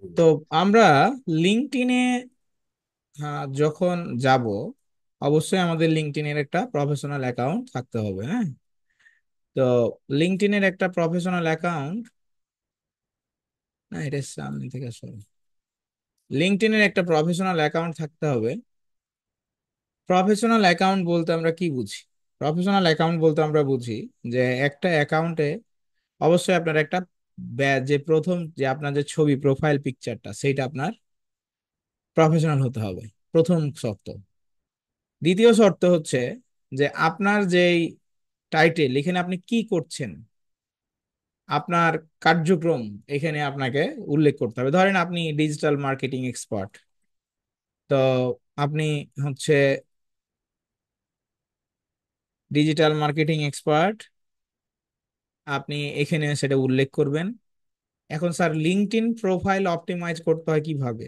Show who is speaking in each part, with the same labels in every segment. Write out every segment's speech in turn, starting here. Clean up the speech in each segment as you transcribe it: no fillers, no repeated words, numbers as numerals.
Speaker 1: তো আমরা লিঙ্কডইনে যখন যাব, অবশ্যই আমাদের লিঙ্কডইনের একটা প্রফেশনাল অ্যাকাউন্ট থাকতে হবে। হ্যাঁ, তো লিঙ্কডইনের একটা প্রফেশনাল অ্যাকাউন্ট, না এটা সামনে থেকে আসলে লিঙ্কডইনের একটা প্রফেশনাল অ্যাকাউন্ট থাকতে হবে। প্রফেশনাল অ্যাকাউন্ট বলতে আমরা কি বুঝি? প্রফেশনাল অ্যাকাউন্ট বলতে আমরা বুঝি যে একটা অ্যাকাউন্টে অবশ্যই আপনার একটা যে প্রথম যে আপনার যে ছবি প্রোফাইল পিকচারটা সেইটা আপনার প্রফেশনাল হতে হবে, প্রথম শর্ত। দ্বিতীয় শর্ত হচ্ছে যে আপনার যেই টাইটেল, এখানে আপনি কি করছেন, আপনার কার্যক্রম এখানে আপনাকে উল্লেখ করতে হবে। ধরেন আপনি ডিজিটাল মার্কেটিং এক্সপার্ট, তো আপনি হচ্ছে ডিজিটাল মার্কেটিং এক্সপার্ট, আপনি এখানে সেটা উল্লেখ করবেন। এখন স্যার লিঙ্কডইন প্রোফাইল অপটিমাইজ করতে হয় কিভাবে?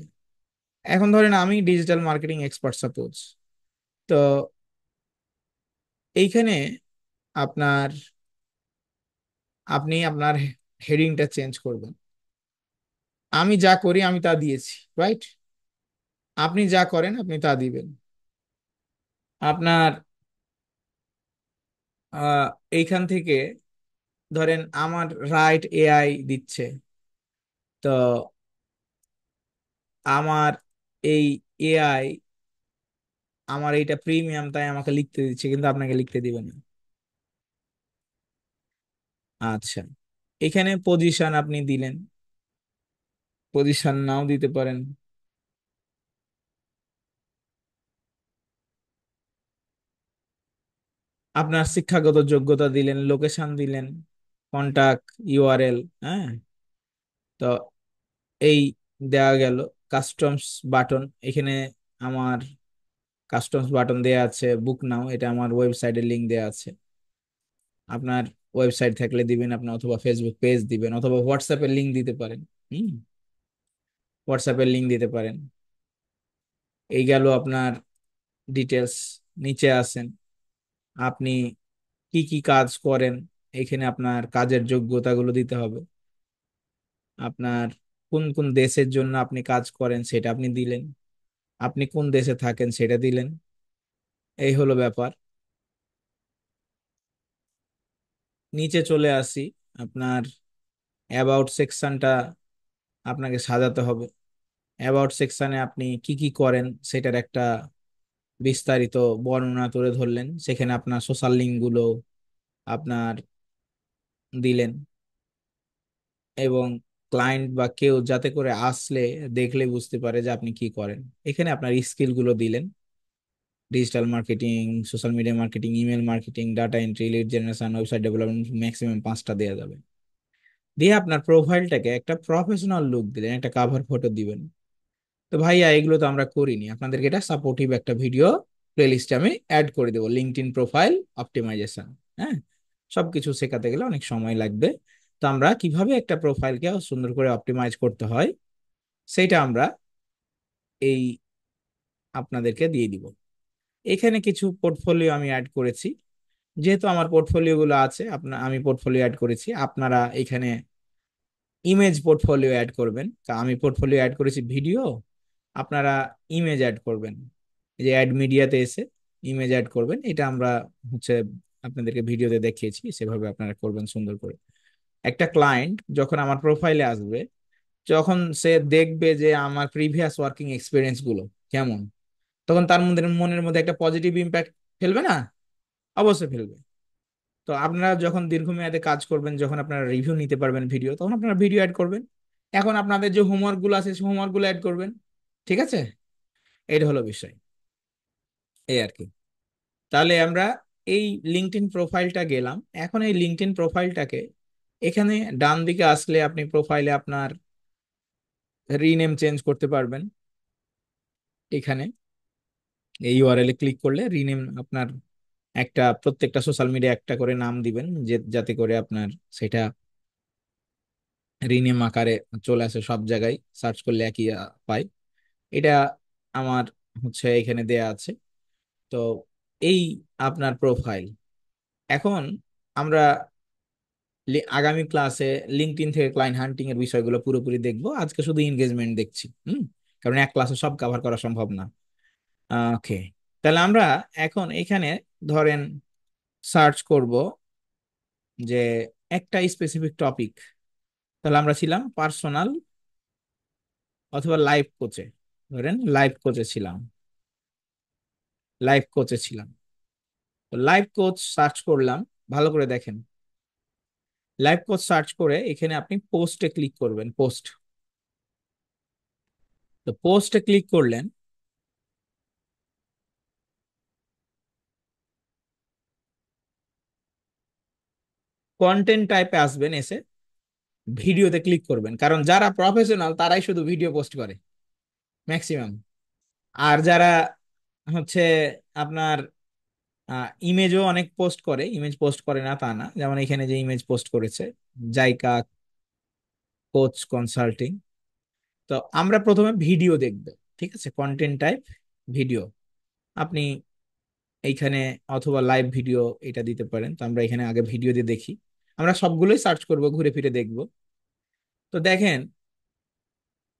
Speaker 1: এখন ধরেন আমি ডিজিটাল মার্কেটিং এক্সপার্ট সাপোজ, তো এইখানে আপনার আপনি আপনার হেডিংটা চেঞ্জ করবেন। আমি যা করি আমি তা দিয়েছি, রাইট? আপনি যা করেন আপনি তা দিবেন। আপনার আহ, এইখান থেকে ধরেন আমার রাইট এআই দিচ্ছে, তো আমার এই এআই আমার এইটা প্রিমিয়াম তাই আমাকে লিখতে দিচ্ছে, কিন্তু আপনাকে লিখতে দিবে না। আচ্ছা, এখানে পজিশন আপনি দিলেন, পজিশন নাও দিতে পারেন। আপনার শিক্ষাগত যোগ্যতা দিলেন, লোকেশন দিলেন, কন্টাক্ট ইউআরএল। হ্যাঁ, তো এই দেওয়া গেল। কাস্টমস বাটন, এখানে আমার কাস্টমস বাটন দেয়া আছে। বুক নাও, এটা আমার ওয়েবসাইটের লিংক দেয়া আছে। আপনার ওয়েবসাইট থাকলে দিবেন আপনি, অথবা ফেসবুক পেজ দিবেন, অথবা হোয়াটসঅ্যাপের লিংক দিতে পারেন। হুম, হোয়াটসঅ্যাপের লিংক দিতে পারেন। এই গেল আপনার ডিটেলস। নিচে আসেন, আপনি কি কি কাজ করেন, এখানে আপনার কাজের যোগ্যতাগুলো দিতে হবে। আপনার কোন কোন দেশের জন্য আপনি কাজ করেন সেটা আপনি দিলেন। আপনি কোন দেশে থাকেন সেটা দিলেন। এই হলো ব্যাপার। নিচে চলে আসি, আপনার অ্যাবাউট সেকশনটা আপনাকে সাজাতে হবে। অ্যাবাউট সেকশনে আপনি কি কি করেন সেটার একটা বিস্তারিত বর্ণনা তুলে ধরলেন। সেখানে আপনার সোশ্যাল লিঙ্ক গুলো আপনার দিলেন, এবং ক্লায়েন্ট বা কেউ যাতে করে আসলে দেখলে বুঝতে পারে যে আপনি কি করেন। এখানে আপনার স্কিল গুলো দিলেন, digital marketing, social media marketing, email marketing, data entry, lead generation, website development, maximum 5টা দেওয়া যাবে। দিয়ে আপনার প্রোফাইলটাকে একটা প্রফেশনাল লুক দিলেন, একটা কাভার ফটো দিবেন। তো ভাইয়া এগুলো তো আমরা করিনি, আপনাদেরকে এটা সাপোর্টিভ একটা ভিডিও প্লেলিস্টে আমি অ্যাড করে দেবো, লিঙ্কডইন প্রোফাইল অপটিমাইজেশন। হ্যাঁ, সবকিছু শেখাতে গেলে অনেক সময় লাগবে। তো আমরা কিভাবে একটা প্রোফাইলকে সুন্দর করে অপটিমাইজ করতে হয় সেইটা আমরা এই আপনাদেরকে দিয়ে দিব। এখানে কিছু পোর্টফোলিও আমি অ্যাড করেছি। যেহেতু আমার পোর্টফোলিও গুলো আছে, আমি পোর্টফোলিও অ্যাড করেছি, আপনারা এখানে ইমেজ পোর্টফোলিও অ্যাড করবেন। তা আমি পোর্টফোলিও অ্যাড করেছি ভিডিও, আপনারা ইমেজ অ্যাড করবেন। এই যে অ্যাড মিডিয়াতে এসে ইমেজ অ্যাড করবেন, এটা আমরা হচ্ছে আপনাদেরকে ভিডিওতে দেখিয়েছি, সেভাবে আপনারা করবেন সুন্দর করে। একটা ক্লায়েন্ট যখন আমার প্রোফাইলে আসবে, যখন সে দেখবে যে আমার প্রিভিয়াস ওয়ার্কিং এক্সপিরিয়েন্স গুলো কেমন, তখন তার মধ্যে মনের মধ্যে একটা পজিটিভ ইম্প্যাক্ট ফেলবে না? অবশ্যই ফেলবে। তো আপনারা যখন দীর্ঘমেয়াদে কাজ করবেন, যখন আপনারা রিভিউ নিতে পারবেন ভিডিও, তখন আপনারা ভিডিও অ্যাড করবেন। এখন আপনাদের যে হোমওয়ার্ক গুলো আছে সেই হোমওয়ার্ক গুলো অ্যাড করবেন। ঠিক আছে, এটা হলো বিষয়, এই আর কি। তাহলে আমরা এই লিঙ্কডইন প্রোফাইলটা গেলাম। এখন এই লিঙ্কডইন প্রোফাইলটাকে এখানে ডান দিকে আসলে আপনি প্রোফাইলে আপনার রিনেম চেঞ্জ করতে পারবেন। এখানে এই ইউআরএল এ ক্লিক করলে রিনেম আপনার একটা, প্রত্যেকটা সোশ্যাল মিডিয়া একটা করে নাম দিবেন, যে যাতে করে আপনার সেটা রিনেম আকারে চলে আসে সব জায়গায়, সার্চ করলে একই পাই। এটা আমার হচ্ছে এখানে দেয়া আছে। তো এই আপনার প্রোফাইল। এখন আমরা আগামী ক্লাসে লিঙ্কডইন থেকে ক্লায়েন্ট হান্টিং এর বিষয়গুলো পুরোপুরি দেখবো, আজকে শুধু এনগেজমেন্ট দেখছি। কারণ এক ক্লাসে সব কভার করা সম্ভব না। ওকে, তাহলে আমরা এখন এখানে ধরেন সার্চ করব যে একটা স্পেসিফিক টপিক। তাহলে আমরা ছিলাম পার্সোনাল অথবা লাইফ কোচে, ধরেন লাইফ কোচে ছিলাম, লাইফ কোচে ছিলাম। তো লাইফ কোচ সার্চ করলাম, ভালো করে দেখেন। লাইফ কোচ সার্চ করে এখানে আপনি পোস্টে ক্লিক করবেন, পোস্ট। তো পোস্টে ক্লিক করলেন, কন্টেন্ট টাইপে আসবেন, এসে ভিডিওতে ক্লিক করবেন, কারণ যারা প্রফেশনাল তারাই শুধু ভিডিও পোস্ট করে ম্যাক্সিমাম। আর যারা হচ্ছে আপনার ইমেজও অনেক পোস্ট করে, ইমেজ পোস্ট করে না তা না, যেমন এখানে যে ইমেজ পোস্ট করেছে জাইকা কোচ কনসাল্টিং। তো আমরা প্রথমে ভিডিও দেখব, ঠিক আছে, কন্টেন্ট টাইপ ভিডিও। আপনি এইখানে অথবা লাইভ ভিডিও এটা দিতে পারেন। তো আমরা এখানে আগে ভিডিও দিয়ে দেখি, আমরা সবগুলোই সার্চ করব, ঘুরে ফিরে দেখব। তো দেখেন,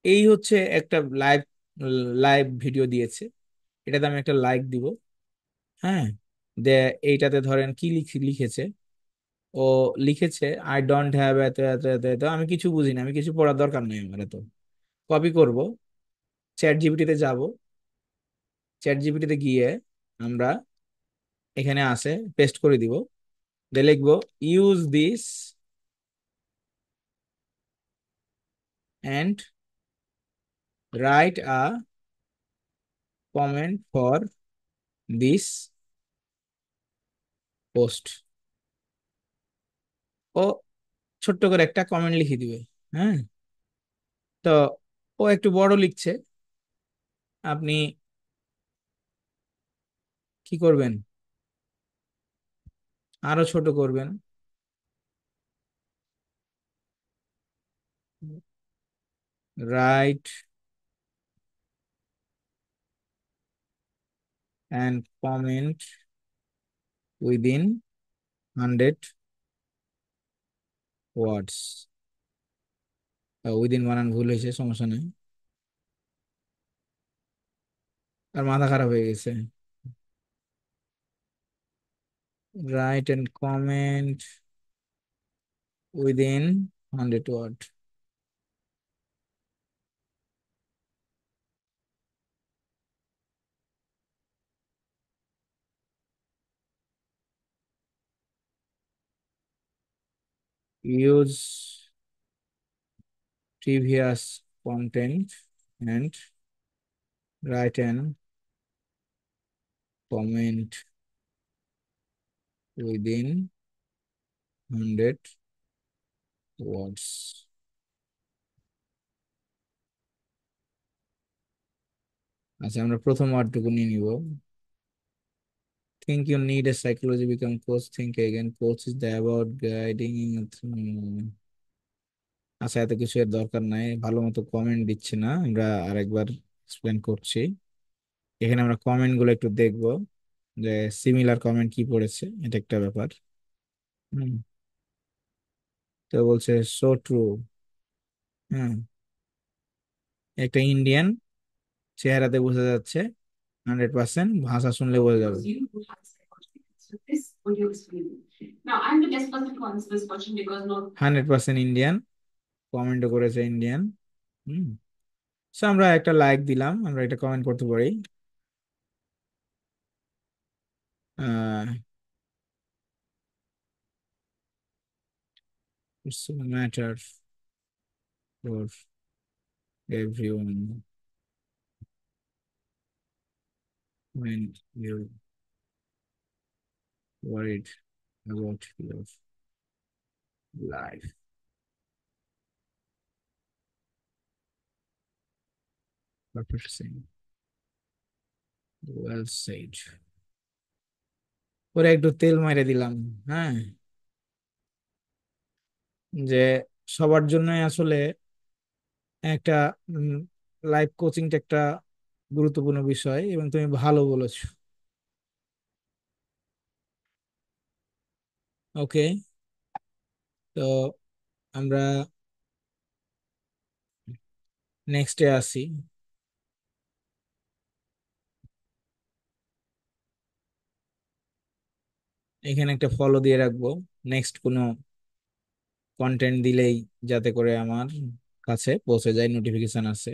Speaker 1: এই হচ্ছে একটা লাইভ লাইভ ভিডিও দিয়েছে, এটাতে আমি একটা লাইক দিব। হ্যাঁ, দে এইটাতে ধরেন কি লিখেছে, ও লিখেছে আই ডোন্ট হ্যাভ এত এত এত এত, আমি কিছু বুঝি না, আমি কিছু পড়ার দরকার নেই আমার। তো কপি করব, চ্যাট জিপিটিতে যাব, চ্যাট জিপিটিতে গিয়ে আমরা এখানে আসে পেস্ট করে দিব, দিয়ে লিখবো use this and write a comment for this post. ও ছোট্ট করে একটা কমেন্ট লিখে দিবে। হ্যাঁ, তো ও একটু বড় লিখছে, আপনি কি করবেন, আরো ছোট করবেন। Right and comment within 100 words. Within বানান ভুল হয়েছে, সমস্যা নেই, আর মাথা খারাপ হয়ে গেছে। Write and comment within 100 word. Use previous content and write and comment within 100 words. আচ্ছা, আমরা প্রথম ওয়ার্ডটুকু নিয়ে নিব। Think you need a psychology become coach, think again, coach is the about guiding. আচ্ছা, এত কিছু এর দরকার নাই, ভালো মতো কমেন্ট দিচ্ছে না, আমরা আরেকবার এক্সপ্লেন করছি। এখানে আমরা কমেন্ট গুলো একটু দেখবো, যে সিমিলার কমেন্ট কি পড়েছে, এটা একটা ব্যাপার। হুম, তো বলছে সো ট্রু। হ্যাঁ, একটা ইন্ডিয়ান, চেহারাতে বোঝা যাচ্ছে, 100%, ভাষা শুনলে বোঝা যাবে। Now I'm the best person to answer this question because not 100% Indian, কমেন্টও করেছে ইন্ডিয়ান। হুম, সো আমরা একটা লাইক দিলাম, আমরা এটা কমেন্ট করতে পারি। আহ it's a matter for everyone when you're worried about your life. Perfect saying. Well said. ওরা একটু তেল মেরে দিলাম। হ্যাঁ, যে সবার জন্যই আসলে একটা লাইফ কোচিংটা একটা গুরুত্বপূর্ণ বিষয়, এবং তুমি ভালো বলেছো। ওকে, তো আমরা নেক্সটে আসি। এখানে একটা ফলো দিয়ে রাখবো, নেক্সট কোনো কন্টেন্ট দিলেই যাতে করে আমার কাছে পৌঁছে যায়, নোটিফিকেশন আছে।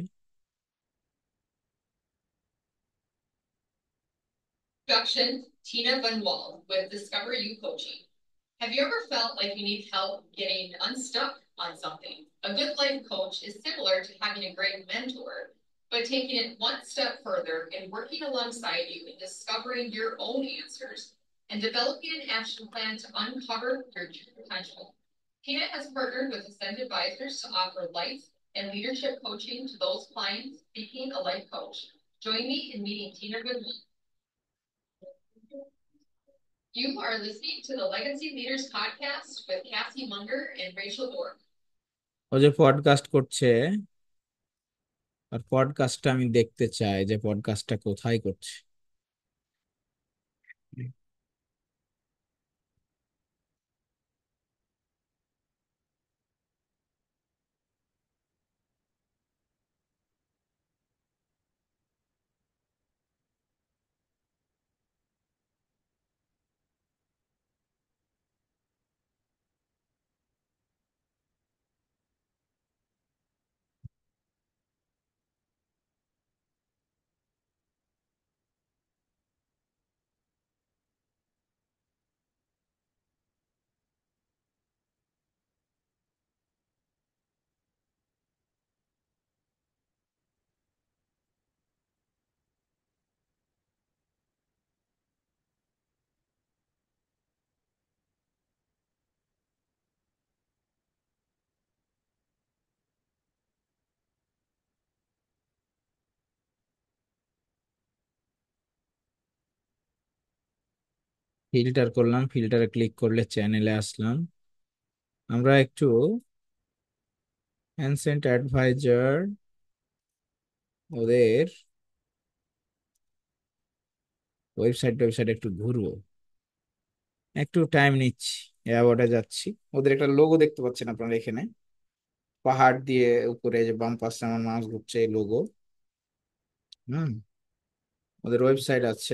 Speaker 2: Introduction, Tina Van Wall with Discover You Coaching. Have you ever felt like you need help getting unstuck on something? A good life coach is similar to having a great mentor, but taking it one step further and working alongside you in discovering your own answers and developing an action plan to uncover your true potential. Tina has partnered with Ascend Advisors to offer life and leadership coaching to those clients seeking a life coach. Join me in meeting Tina Goodman. You are listening to the Legacy Leaders Podcast with Cassie Munger and Rachel Borg.
Speaker 1: ও যে podcast করছে, আর পডকাস্টটা আমি দেখতে চাই যে পডকাস্টটা কোথায় করছে। Filter করলাম, ফিল্টারে click করলে চ্যানেলে আসলাম। আমরা একটু অ্যানসেন্ট অ্যাডভাইজার ওদের ওয়েবসাইট একটু ঘুরবো, একটু টাইম নিচ্ছি। এয়ারপোর্টে যাচ্ছি, ওদের একটা লোগো দেখতে পাচ্ছেন আপনারা এখানে, পাহাড় দিয়ে উপরে যে বাম পাশে আমার মাউস ঘুরছে, এই লোগো। হুম, ওদের ওয়েবসাইট আছে।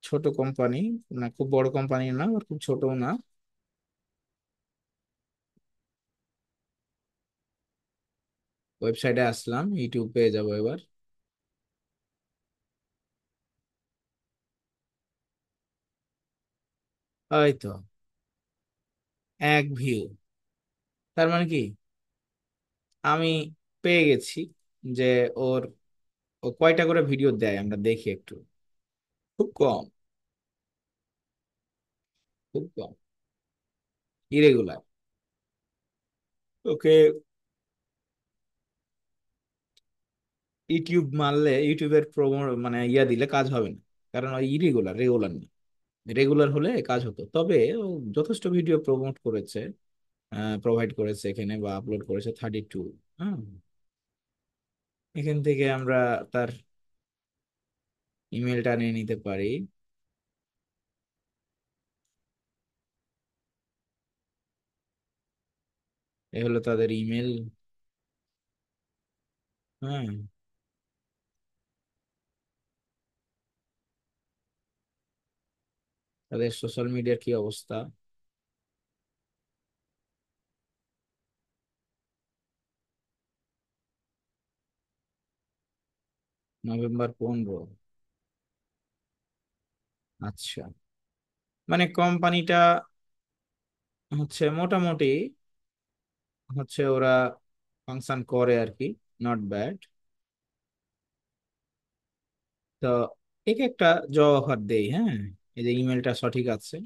Speaker 1: ছোট কোম্পানি, না খুব বড় কোম্পানি না, আর খুব ছোটও না। ওয়েবসাইটে আসলাম, ইউটিউব পেয়ে যাবো এবার। এই তো, এক ভিউ। তার মানে কি, আমি পেয়ে গেছি যে ওর, ও কয়টা করে ভিডিও দেয় আমরা দেখি একটু। খুব কম, খুব কম, ইরেগুলার। ওকে, ইউটিউব মারলে, ইউটিউবের প্রোমো মানে ইয়া দিলে কাজ হবে না, কারণ ওই ইরেগুলার, রেগুলার না। রেগুলার হলে কাজ হতো, তবে ও যথেষ্ট ভিডিও প্রমোট করেছে, প্রোভাইড করেছে এখানে বা আপলোড করেছে 32। হ্যাঁ, এখান থেকে আমরা তার ইমেলটা নিয়ে নিতে পারি। এ হলো তাদের ইমেল। হ্যাঁ, তাদের সোশ্যাল মিডিয়ার কি অবস্থা। নভেম্বর 15। আচ্ছা, মানে কোম্পানিটা হচ্ছে মোটামুটি, হচ্ছে ওরা ফাংশন করে আর কি, নট ব্যাড। তো একে একটা জব অফার দেই, হ্যাঁ। এই যে ইমেলটা সঠিক আছে,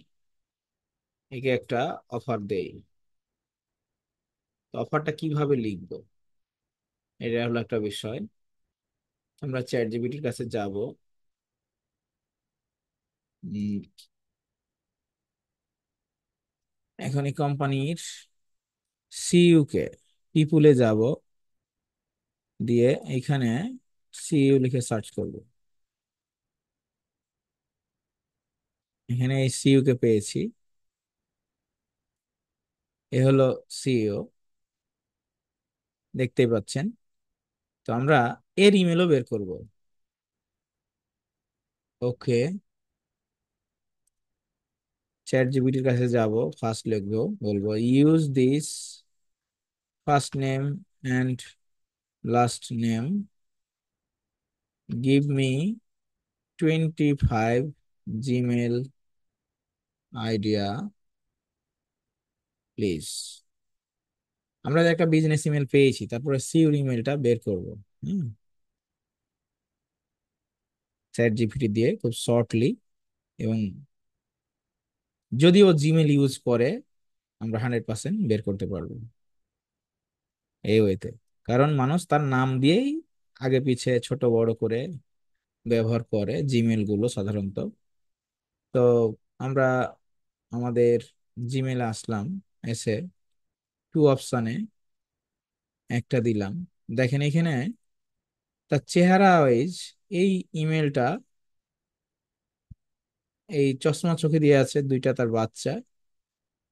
Speaker 1: একে একটা অফার দেই। তো অফারটা কিভাবে লিখবো, এটা হলো একটা বিষয়। আমরা চ্যাট জিপিটির কাছে যাব। এখন এই কোম্পানির সিইও কে, পিপুলে যাব, দিয়ে এখানে সিইও লিখে সার্চ করব। এখানে এই সিইও কে পেয়েছি। এ হলো সিইও, দেখতেই পাচ্ছেন। তো আমরা এর ইমেলও বের করব। ওকে, চ্যাট জিপিটির কাছে যাব, ফার্স্ট লিখবো, বলবো use this first name and last name, give me 25 Gmail idea please. আমরা যে একটা বিজনেস ইমেল পেয়েছি, তারপরে সিউর ইমেলটা বের করব। হুম, চ্যাট জিপিটি দিয়ে খুব শর্টলি, এবং যদিও জিমেল ইউজ করে, আমরা 100% বের করতে পারবো এই ওয়েতে। কারণ মানুষ তার নাম দিয়েই আগে পিছে ছোট বড় করে ব্যবহার করে জিমেল গুলো সাধারণত। তো আমরা আমাদের জিমেলে আসলাম, এসে টু অপশানে একটা দিলাম। দেখেন এখানে তার চেহারা ওয়াইজ এই ইমেলটা, এই চশমা চোখে দিয়ে আছে দুইটা তার বাচ্চা,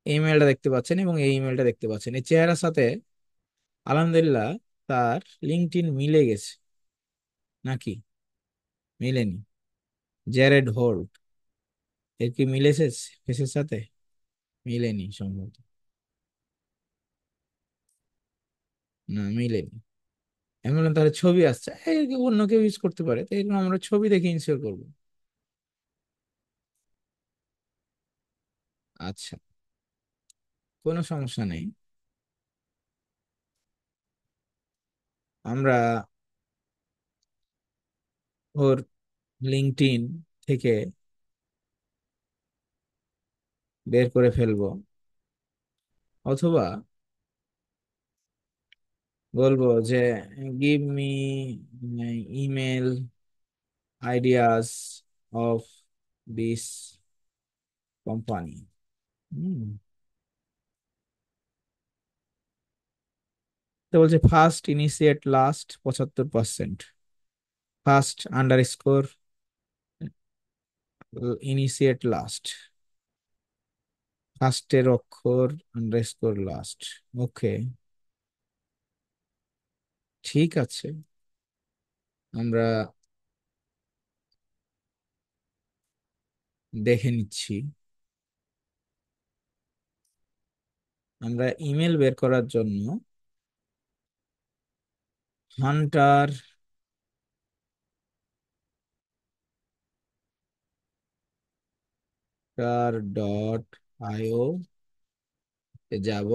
Speaker 1: এই ইমেলটা দেখতে পাচ্ছেন এবং এই ইমেলটা দেখতে পাচ্ছেন। এই চেহারার সাথে আলহামদুলিল্লাহ তার লিঙ্কডইন মিলে গেছে নাকি মিলেনি? জ্যারেড হোল্ট, এর কি মিলেছে ফেসের সাথে? মিলেনি সম্ভবত, না মিলেনি। আমি বললাম তাহলে ছবি আসছে, অন্য কেউ ইউজ করতে পারে, তো এরকম আমরা ছবি দেখে ইনশিওর করবো। আচ্ছা, কোনো সমস্যা নেই। আমরা ওর লিঙ্কডইন থেকে বের করে ফেলবো, অথবা বলবো যে give me email ideas of this company. তো বলছে first initiate last 75%, first under score initiate last, ফার্স্টের অক্ষর আন্ডার স্কোর লাস্ট। ওকে, ঠিক আছে, আমরা দেখে নিচ্ছি। আমরা ইমেল বের করার জন্য হান্টার ডট আইও তে যাব,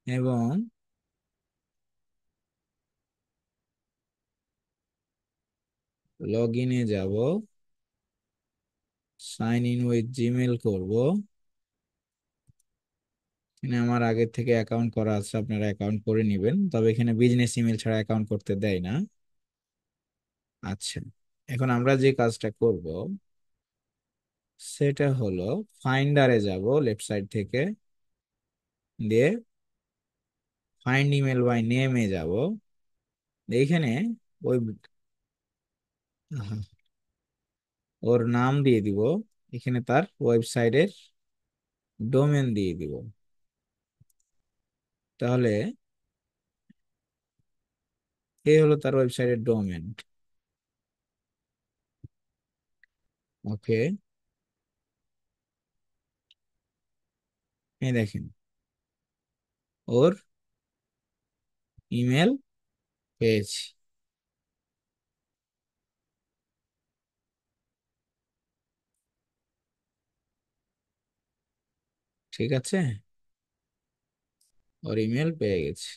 Speaker 1: এবং লগ ইনে যাব, সাইন ইন উইথ জিমেল করব। এখানে আমার আগে থেকে অ্যাকাউন্ট করা আছে, আপনারা অ্যাকাউন্ট করে নেবেন, তবে এখানে বিজনেস ইমেল ছাড়া অ্যাকাউন্ট করতে দেয় না। আচ্ছা, এখন আমরা যে কাজটা করব সেটা হলো ফাইন্ডারে যাব, লেফট সাইড থেকে দিয়ে ফাইন্ড ইমেল বাই নেমে যাব। এইখানে ওই আহা, ওর নাম দিয়ে দিব, এখানে তার ওয়েবসাইটের ডোমেন দিয়ে দিব। তাহলে এই হলো তার ওয়েবসাইটের ডোমেন। ওকে, এই দেখেন ওর ইমেল পেয়েছি। ঠিক আছে, ওর ইমেল পেয়ে গেছি।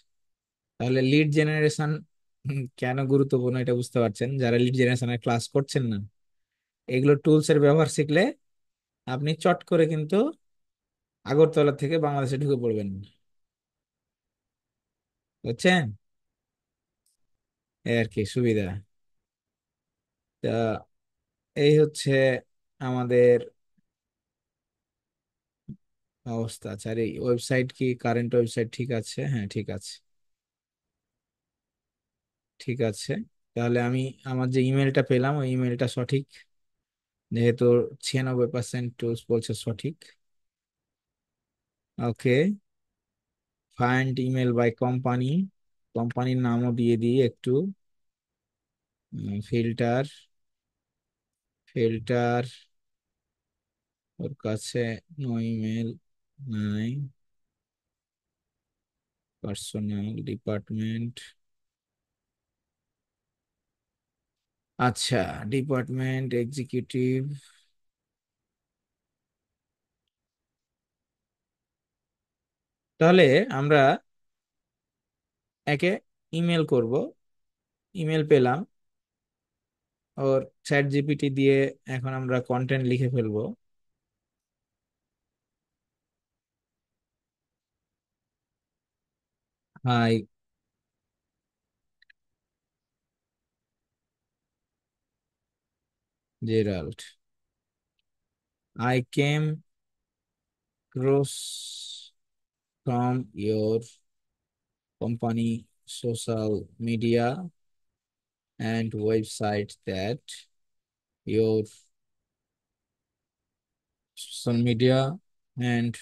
Speaker 1: তাহলে লিড জেনারেশন কেন গুরুত্বপূর্ণ এটা বুঝতে পারছেন। যারা লিড জেনারেশনের ক্লাস করছেন না, এগুলো টুলস এর ব্যবহার শিখলে আপনি চট করে কিন্তু আগরতলা থেকে বাংলাদেশে ঢুকে পড়বেন, বুঝছেন? এই আর কি সুবিধা। তা এই হচ্ছে আমাদের অবস্থা। আচ্ছা, আর এই ওয়েবসাইট কি কারেন্ট ওয়েবসাইট ঠিক আছে? হ্যাঁ ঠিক আছে, ঠিক আছে। তাহলে আমি আমার যে ইমেলটা পেলাম ওই ইমেলটা সঠিক, যেহেতু 96% টুলস বলছে সঠিক। ওকে, ফাইন্ড ইমেল বাই কোম্পানি, কোম্পানির নামও দিয়ে দিই একটু। ফিল্টার, ফিল্টার, ওর কাছে নো ইমেল নাই। পার্সোনাল, ডিপার্টমেন্ট, আচ্ছা, ডিপার্টমেন্ট এক্সিকিউটিভ। তাহলে আমরা একে ইমেল করব, ইমেল পেলাম ওর, চ্যাট জিপিটি দিয়ে এখন আমরা কন্টেন্ট লিখে ফেলবো। Hi Gerald, I came across from your company social media and website that your social media and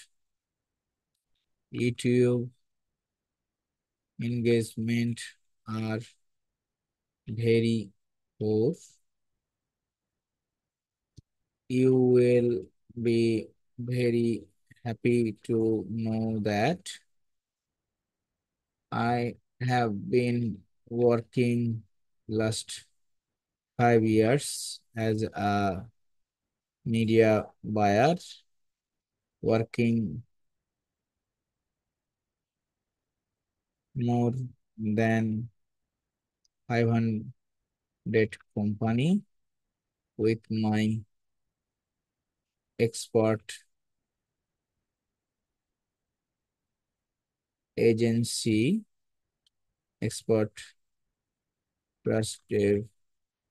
Speaker 1: YouTube engagement are very poor. You will be very happy to know that I have been working last 5 years as a media buyer, working more than 500 company with my expert agency, expert trusted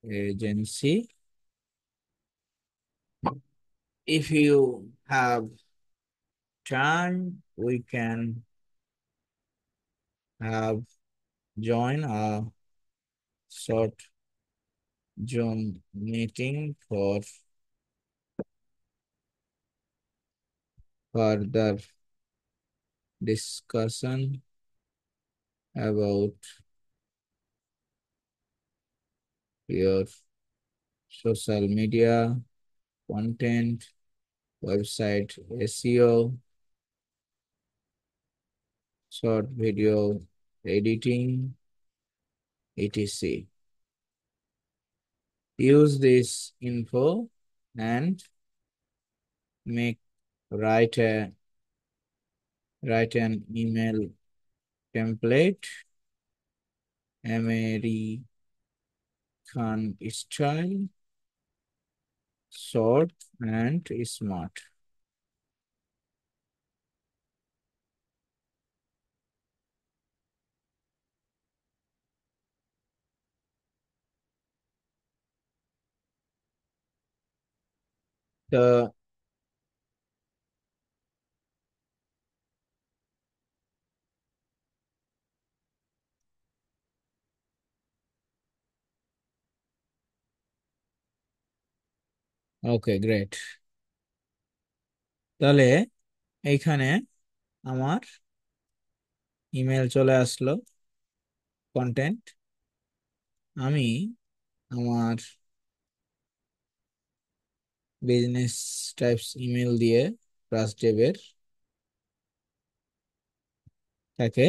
Speaker 1: agency. If you have time, we can have join a short Zoom meeting for further discussion about your social media content, website SEO, short video editing, etc. Use this info and make write a write an email template, American style, short and smart. So okay, great. তাহলে এইখানে আমার email চলে আসলো, content. আমি আমার business types email দিয়ে রাজদেবের তাকে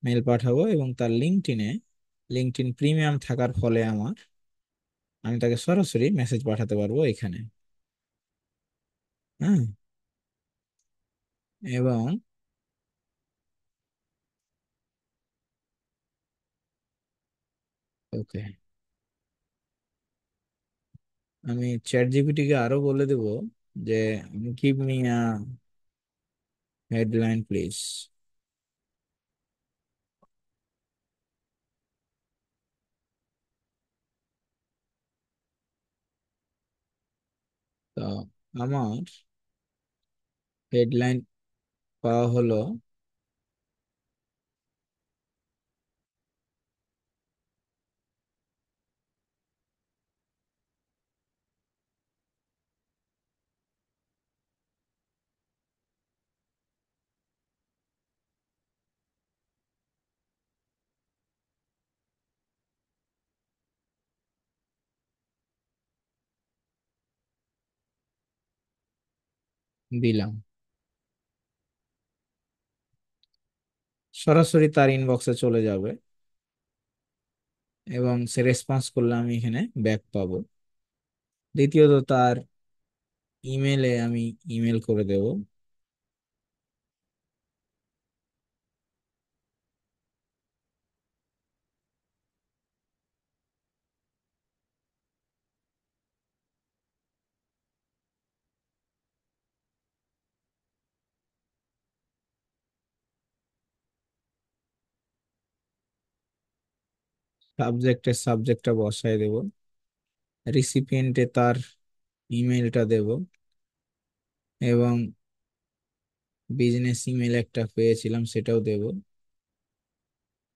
Speaker 1: mail পাঠাবো, এবং তার লিঙ্কডইনে, লিঙ্কডইন প্রিমিয়াম থাকার ফলে আমি তাকে সরাসরি মেসেজ পাঠাতে পারবো এখানে। হ্যাঁ, এবং ওকে, আমি চ্যাট জিপিটি কে আরো বলে দেব যে give me a headline please. তো আমার হেডলাইন পাওয়া হলো, দিলাম। সরাসরি তার ইনবক্সে চলে যাবে এবং সে রেসপন্স করলে আমি এখানে ব্যাক পাবো। দ্বিতীয়ত তার ইমেলে আমি ইমেল করে দেব। সাবজেক্টটা বসায় দেব। রিসিপিয়েন্টে তার ইমেলটা দেব এবং বিজনেস ইমেল একটা পেয়েছিলাম সেটাও দেব।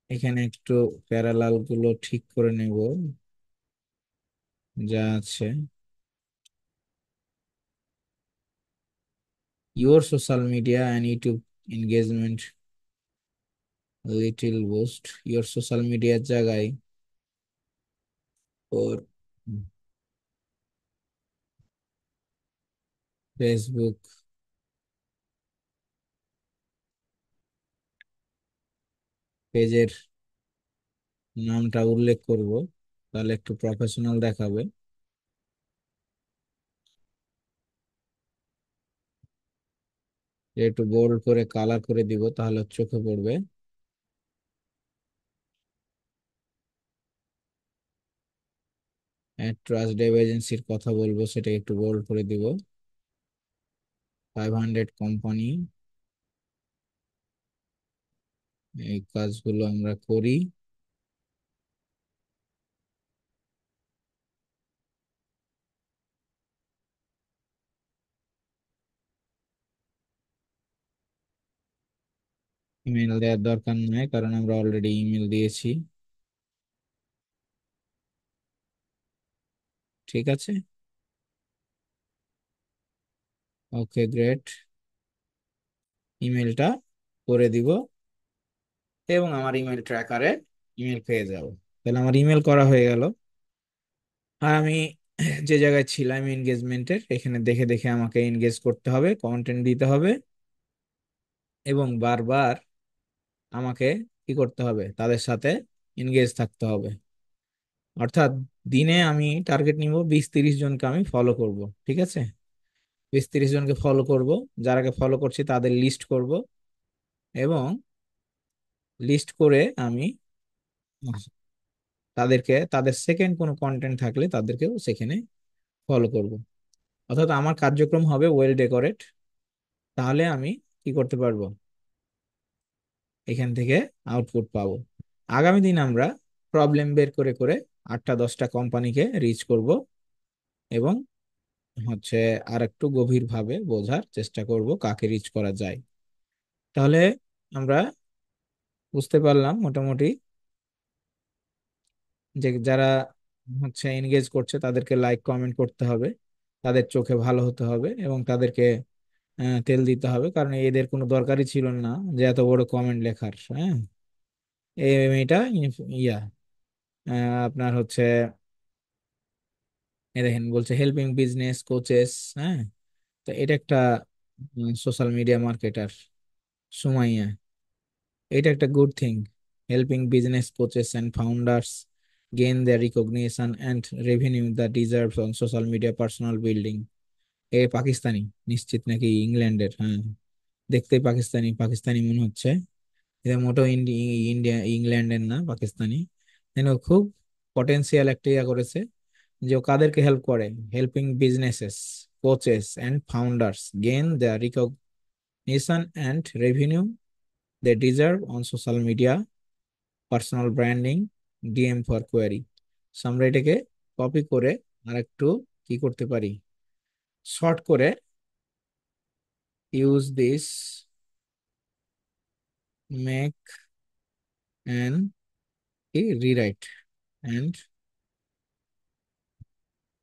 Speaker 1: এখানে একটু প্যারালাল গুলো ঠিক করে নেব যা আছে। Your social media and YouTube engagement little boost. Your social মিডিয়ার জায়গায় ওর ফেসবুক পেজের নামটা উল্লেখ করব, তাহলে একটু প্রফেশনাল দেখাবে। একটু বোল্ড করে কালার করে দিব তাহলে চোখে পড়বে। ট্রাস্ট ডেভ এজেন্সির কথা বলবো, সেটা একটু বোল্ড করে দিব। 500 কোম্পানি, এই কাজগুলো আমরা করি। ইমেল দেওয়ার দরকার নাই কারণ আমরা অলরেডি ইমেল দিয়েছি। ঠিক আছে। ওকে, গ্রেট। ইমেলটা করে দিব এবং আমার ইমেল ট্র্যাকারে ইমেল পেয়ে যাব। তাহলে আমার ইমেল করা হয়ে গেল। আর আমি যে জায়গায় ছিলাম এনগেজমেন্টের, এখানে দেখে দেখে আমাকে এনগেজ করতে হবে, কন্টেন্ট দিতে হবে এবং বারবার আমাকে কি করতে হবে, তাদের সাথে এনগেজ থাকতে হবে। অর্থাৎ দিনে আমি টার্গেট নিব 20-30 জনকে আমি ফলো করব। ঠিক আছে, 20-30 জনকে ফলো করব। যারাকে ফলো করছি তাদের লিস্ট করব এবং লিস্ট করে আমি তাদেরকে তাদের সেকেন্ড কোনো কন্টেন্ট থাকলে তাদেরকেও সেখানে ফলো করব। অর্থাৎ আমার কার্যক্রম হবে ওয়েল ডেকোরেট। তাহলে আমি কি করতে পারবো, এখান থেকে আউটপুট পাবো। আগামী দিন আমরা প্রবলেম বের করে করে 8টা-10টা কোম্পানিকে রিচ করব এবং হচ্ছে আর একটু গভীর ভাবে বোঝার চেষ্টা করব কাকে রিচ করা যায়। তাহলে আমরা বুঝতে পারলাম মোটামুটি যে যারা হচ্ছে এনগেজ করছে তাদেরকে লাইক কমেন্ট করতে হবে, তাদের চোখে ভালো হতে হবে এবং তাদেরকে তেল দিতে হবে, কারণ এদের কোনো দরকারই ছিল না যে এত বড় কমেন্ট লেখার। হ্যাঁ, এই মেয়েটা ইয়া আপনার হচ্ছে এ দেখেন বলছে হেল্পিং বিজনেস কোচেস। হ্যাঁ, তো এটা একটা সোশ্যাল মিডিয়া মার্কেটার, সুমাইয়া। এটা একটা good thing. Helping business coaches and founders gain the recognition and revenue the deserves on social media personal building. এ পাকিস্তানি, নিশ্চিত নাকি ইংল্যান্ডের। হ্যাঁ, দেখতে পাকিস্তানি পাকিস্তানি মনে হচ্ছে। এটা মোটেও ইন্ডিয়া ইংল্যান্ডের না, পাকিস্তানি। যেন খুব পটেনশিয়াল একটা ইয়া করেছে যে ও কাদেরকে হেল্প করে, helping businesses coaches and founders gain the recognition and revenue they deserve on social media personal branding DM for query. আমরা এটাকে কপি করে আর একটু কি করতে পারি, শর্ট করে use this, make an rewrite and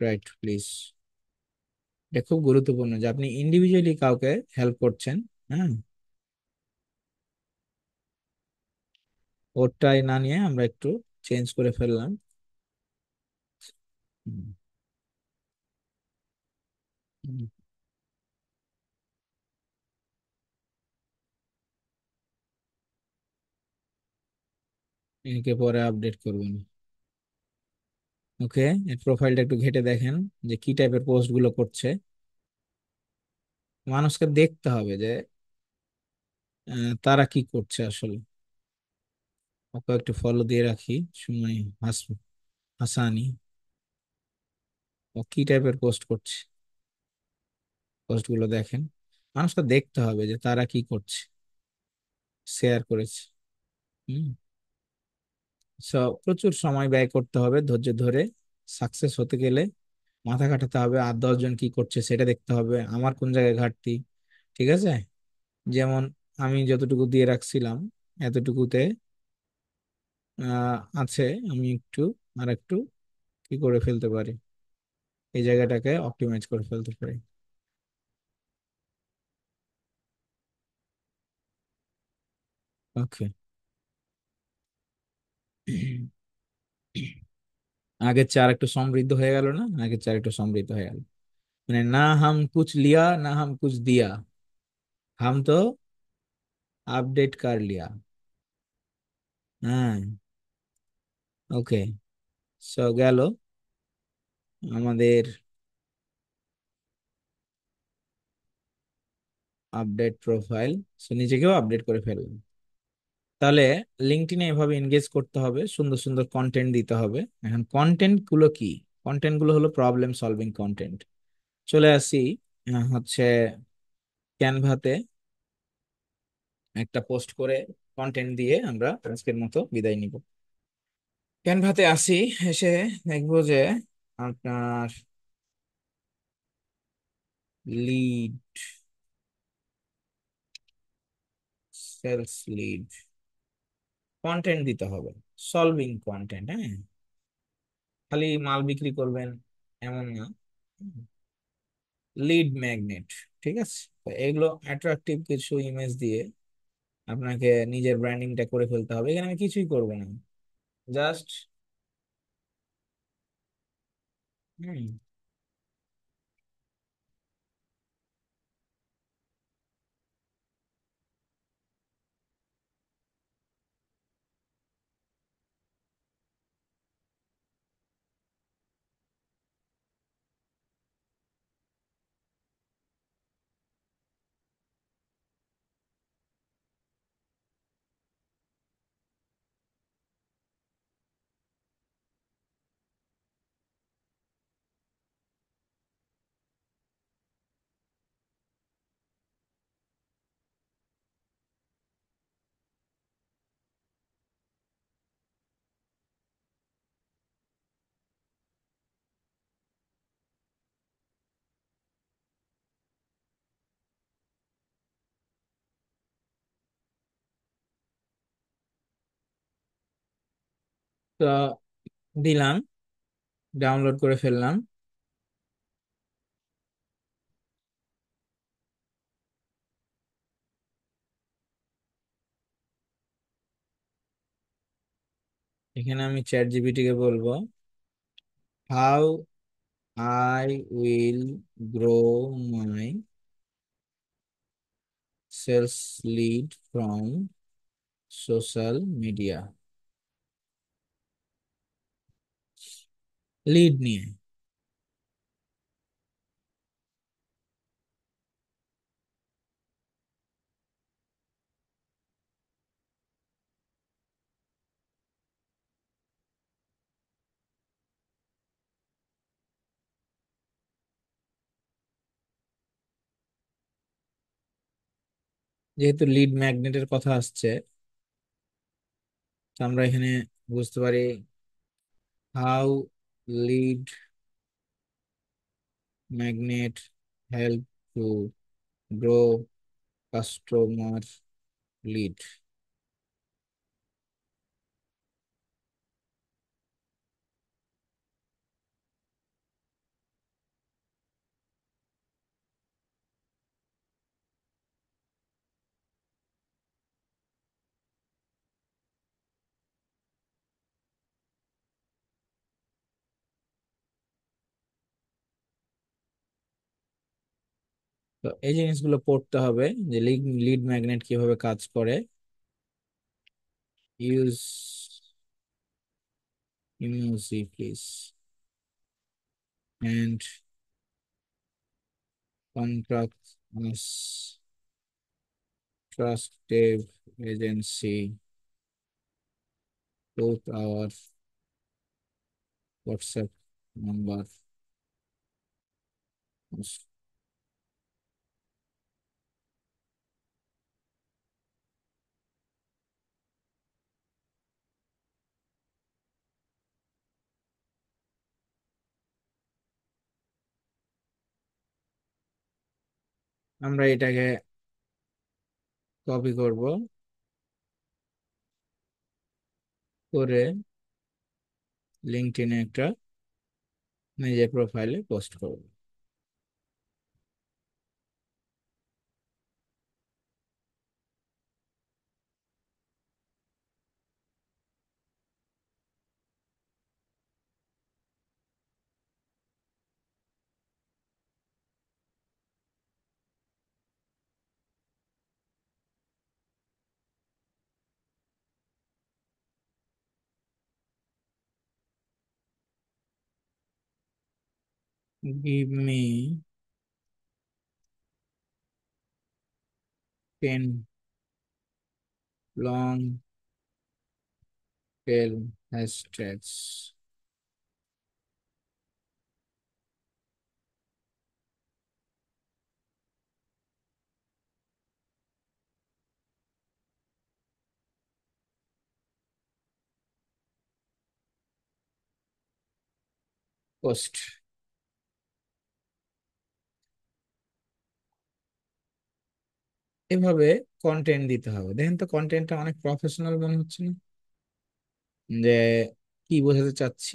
Speaker 1: right please. এটা খুব গুরুত্বপূর্ণ যে আপনি ইন্ডিভিজুয়ালি কাউকে হেল্প করছেন। হ্যাঁ, ওরটাই না নিয়ে আমরা একটু চেঞ্জ করে ফেললাম। হুম, হুম। একে পরে আপডেট করবেন। ওকে, এর প্রোফাইলটা একটু ঘেটে দেখেন যে কি টাইপের পোস্ট গুলো করছে। মানুষকে দেখতে হবে যে তারা কি করছে আসলে। ওকে একটু ফলো দিয়ে রাখি, সময় হাসানি। ও কি টাইপের পোস্ট করছে, পোস্ট গুলো দেখেন। মানুষকে দেখতে হবে যে তারা কি করছে, শেয়ার করেছে। হুম। সো প্রচুর সময় ব্যয় করতে হবে ধৈর্য ধরে। সাকসেস হতে গেলে মাথা খাটাতে হবে, আর 10 জন কি করছে সেটা দেখতে হবে, আমার কোন জায়গায় ঘাটতি। ঠিক আছে, যেমন আমি যতটুকু দিয়ে রাখছিলাম এতটুকুতে আছে। আমি একটু আর একটু কি করে ফেলতে পারি, এই জায়গাটাকে অপটিমাইজ করে ফেলতে পারি। ওকে। আগের চেয়ে আর একটু সমৃদ্ধ হয়ে গেল না, আগের চেয়ে আর একটু সমৃদ্ধ হয়ে গেল। মানে না হাম কুছ লিয়া না হাম কুছ দিয়া, হাম তো আপডেট কার লিয়া। হ্যাঁ। ওকে। সো গেল আমাদের আপডেট প্রোফাইল। সো নিজেকেও আপডেট করে ফেললাম। তাহলে লিঙ্কডইনে এভাবে এনগেজ করতে হবে, সুন্দর সুন্দর কন্টেন্ট দিতে হবে। এখন কন্টেন্ট গুলো কি? কন্টেন্ট গুলো হলো প্রবলেম সলভিং কন্টেন্ট। চলে আসি হচ্ছে ক্যানভাতে একটা পোস্ট করে কন্টেন্ট দিয়ে আমরা আজকের মতো বিদায় নিব। ক্যানভাতে আসি, এসে দেখবো যে আপনার লিড, সেলস লিড, কন্টেন্ট দিতে হবে, সলভিং কন্টেন্ট। হ্যাঁ, খালি মাল বিক্রি করবেন এমন না, লিড ম্যাগনেট। ঠিক আছে, তো এগুলো অ্যাট্রাকটিভ কিছু ইমেজ দিয়ে আপনাকে নিজের ব্র্যান্ডিংটা করে ফেলতে হবে। এখানে আমি কিছুই করবো না, জাস্ট হুম। তো দিলাম, ডাউনলোড করে ফেললাম। এখানে আমি চ্যাট জিপিটি কে বলবো, how I will grow my sales lead from social media, lead নিয়ে। যেহেতু লিড ম্যাগনেটের কথা আসছে, তো আমরা এখানে বুঝতে পারি how lead magnet help to grow customer lead. তো এই জিনিসগুলো পড়তে হবে যে লিড লিড ম্যাগনেট কিভাবে কাজ করে। Use emoji please, and contact us trusted agency, put our WhatsApp number. আমরা এটাকে কপি করব, করে লিঙ্কডইনে একটা নিজের প্রোফাইলে পোস্ট করব। Give me 10 long tail hashtags. Post. এভাবে কন্টেন্ট দিতে হবে। দেখেন তো কন্টেন্টটা অনেক প্রফেশনাল মনে হচ্ছে না? যে কি বোঝাতে চাচ্ছি,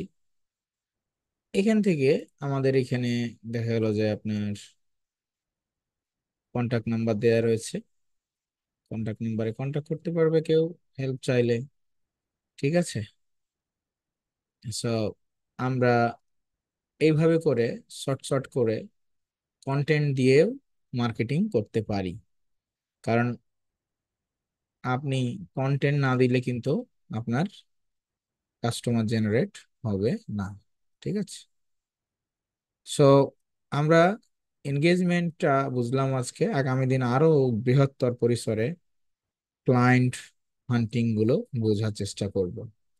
Speaker 1: এখান থেকে আমাদের এখানে দেখা গেল যে আপনার কন্টাক্ট নাম্বার দেওয়া রয়েছে, কন্টাক্ট নাম্বারে কন্টাক্ট করতে পারবে কেউ হেল্প চাইলে। ঠিক আছে, সো আমরা এইভাবে করে শর্ট শর্ট করে কন্টেন্ট দিয়েও মার্কেটিং করতে পারি। কারণ আপনি কন্টেন্ট না দিলে কিন্তু আপনার কাস্টমার জেনারেট হবে না। ঠিক আছে, সো আমরা এনগেজমেন্টটা বুঝলাম আজকে। আগামী দিন আরো বৃহত্তর পরিসরে ক্লায়েন্ট হান্টিং গুলো বোঝার চেষ্টা করব।